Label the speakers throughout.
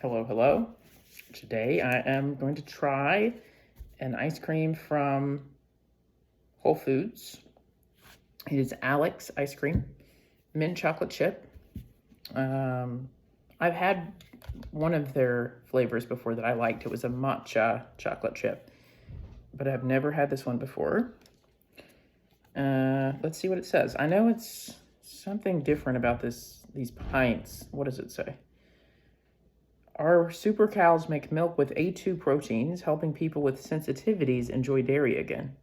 Speaker 1: Hello, hello. Today I am going to try an ice cream from Whole Foods. It is Alec's ice cream, mint chocolate chip. I've had one of their flavors before that I liked. It was a matcha chocolate chip, but I've never had this one before. Let's see what it says. I know it's something different about these pints. What does it say? Our super cows make milk with A2 proteins, helping people with sensitivities enjoy dairy again.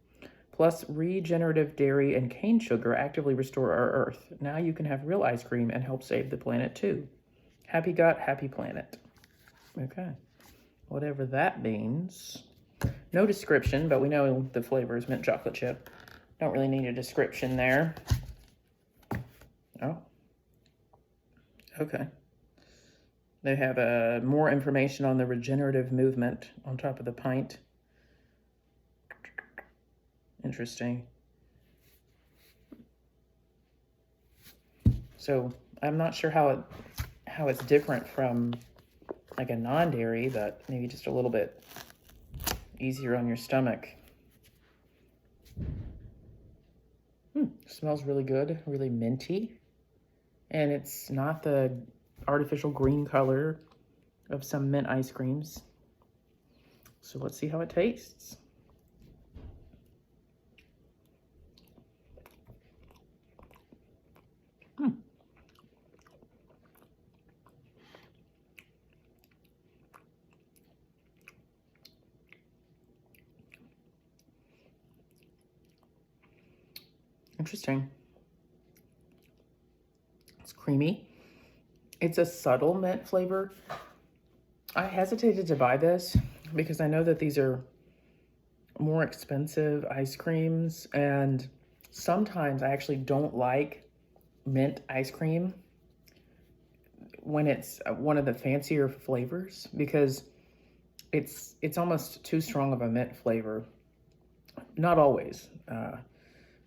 Speaker 1: Plus, regenerative dairy and cane sugar actively restore our earth. Now you can have real ice cream and help save the planet too. Happy gut, happy planet. Okay, whatever that means. No description, but we know the flavor is mint chocolate chip. Don't really need a description there. Oh, okay. They have more information on the regenerative movement on top of the pint. Interesting. So I'm not sure how it's different from like a non-dairy, but maybe just a little bit easier on your stomach. Smells really good, really minty. And it's not the artificial green color of some mint ice creams. So let's see how it tastes. Interesting. It's creamy. It's a subtle mint flavor. I hesitated to buy this because I know that these are more expensive ice creams, and sometimes I actually don't like mint ice cream when it's one of the fancier flavors because it's almost too strong of a mint flavor. Not always,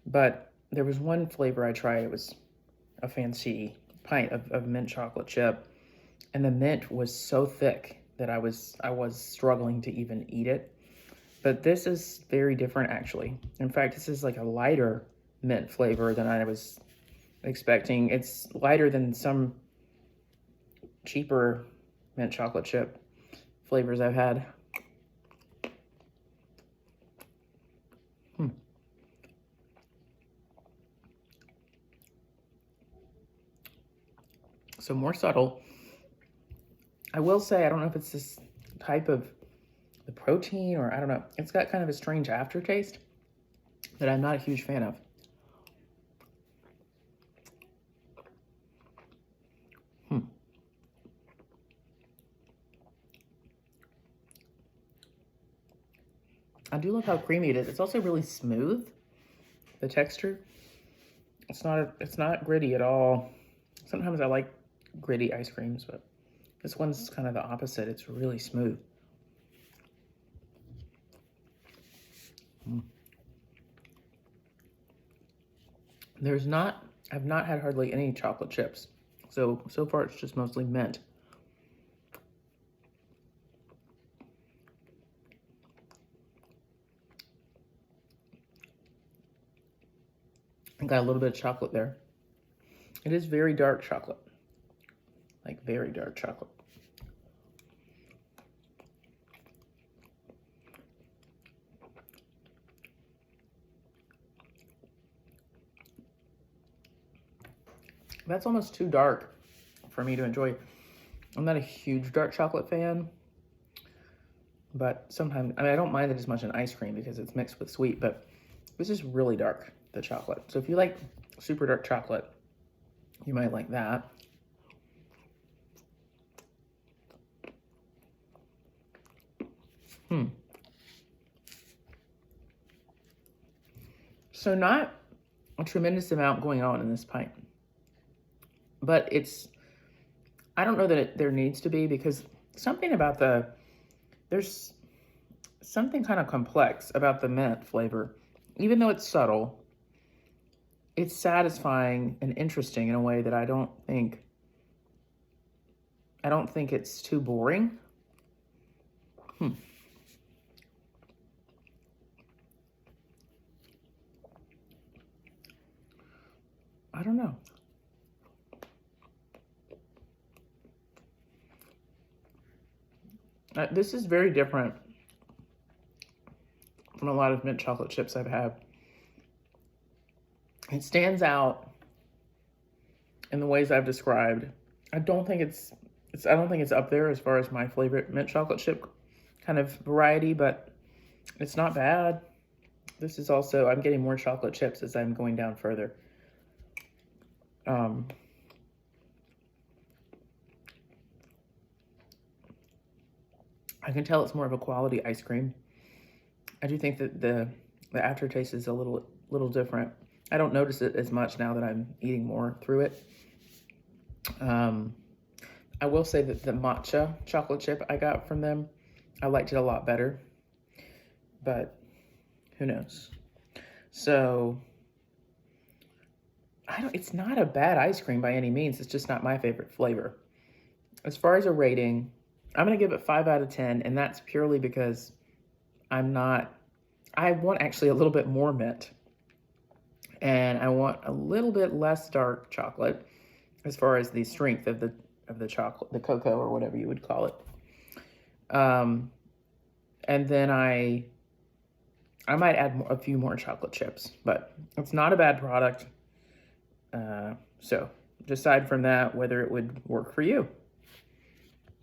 Speaker 1: but there was one flavor I tried. It was a fancy pint of mint chocolate chip, and the mint was so thick that I was struggling to even eat it. But this is very different, actually. In fact, this is like a lighter mint flavor than I was expecting. It's lighter than some cheaper mint chocolate chip flavors I've had. So more subtle. I will say, I don't know if it's this type of the protein or I don't know. It's got kind of a strange aftertaste that I'm not a huge fan of. I do love how creamy it is. It's also really smooth, the texture. It's not gritty at all. Sometimes I like gritty ice creams, but this one's kind of the opposite. It's really smooth. I've not had hardly any chocolate chips. So far it's just mostly mint. I got a little bit of chocolate there. It is very dark chocolate, like very dark chocolate. That's almost too dark for me to enjoy. I'm not a huge dark chocolate fan, but sometimes, I don't mind it as much in ice cream because it's mixed with sweet, but this is really dark, the chocolate. So if you like super dark chocolate, you might like that. So not a tremendous amount going on in this pint, but I don't know that there needs to be because something about there's something kind of complex about the mint flavor. Even though it's subtle, it's satisfying and interesting in a way that I don't think I don't think it's too boring. I don't know. This is very different from a lot of mint chocolate chips I've had. It stands out in the ways I've described. I don't think it's up there as far as my favorite mint chocolate chip kind of variety, but it's not bad. This is also, I'm getting more chocolate chips as I'm going down further. I can tell it's more of a quality ice cream. I do think that the aftertaste is a little different. I don't notice it as much now that I'm eating more through it. I will say that the matcha chocolate chip I got from them, I liked it a lot better, but who knows? So it's not a bad ice cream by any means. It's just not my favorite flavor. As far as a rating, I'm going to give it 5 out of 10, and that's purely because I want actually a little bit more mint, and I want a little bit less dark chocolate as far as the strength of the chocolate, the cocoa or whatever you would call it. And then I might add a few more chocolate chips, but it's not a bad product. So decide from that whether it would work for you.